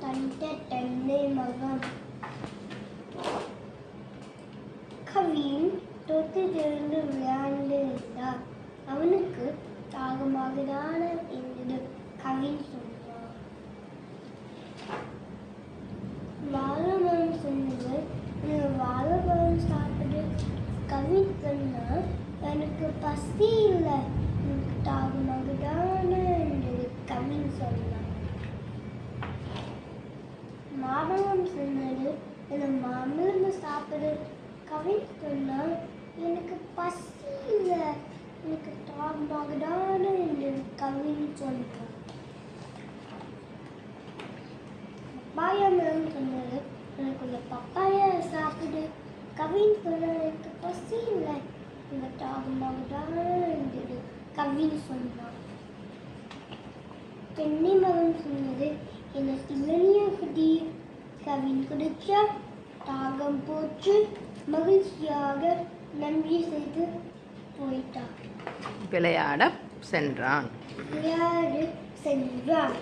தந்த தென்னை மரம். கவின் தொட்டிலிருந்து விளையாண்டு இருந்தார். அவனுக்கு தாகமாகதான இருந்தது. கவின் சொன்னார். வாழைமரம் சொன்னது, வாழைப்பழம் சாப்பிடு. கவின் சொன்னார், எனக்கு பசி இல்லை, எனக்கு தாகமாகதான இருந்தது. கவின் சொன்னார். மாம்பழம் சொன்னது, இந்த மாம்பழம் சாப்பிடு. கவின் சொன்னார், எனக்கு பசி இல்லை, எனக்கு தாகமாகதான இருந்தது. கவின் சொன்னார். பப்பாயா மரம் சொன்னது, எனக்கு ஒரு பப்பாயா சாப்பிடு. கவின் சொன்னார், எனக்கு பசி இல்லை, எனக்கு தாகமாகதான இருந்தது. கவின் சொன்னார். தென்னை மரம் சொன்னது, எனக்கு இளநியா குடி. கவின் குடிச்சா தாகம் போச்சு. மகிழ்ச்சியாக நன்றி செய்து போயிட்டான். விளையாட சென்றான். விளையாட சென்றான்.